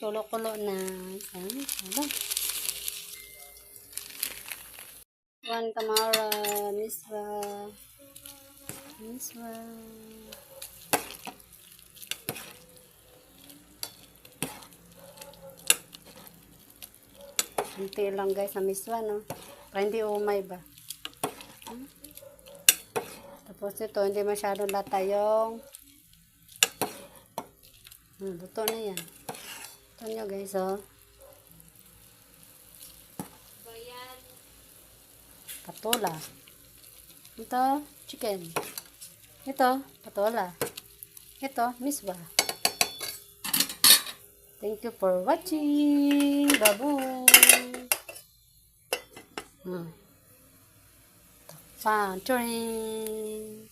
Kulo-kulo na. Ano? One Kamara, Miswa. Hinti lang guys na miswa, no? Para hindi umay ba? Tapos ito, hindi masyado lata yung luto na yan. Ito nyo guys, oh. Patola. Ito, chicken. Ito, patola. Ito, miswa. Thank you for watching. Babu. Panturing.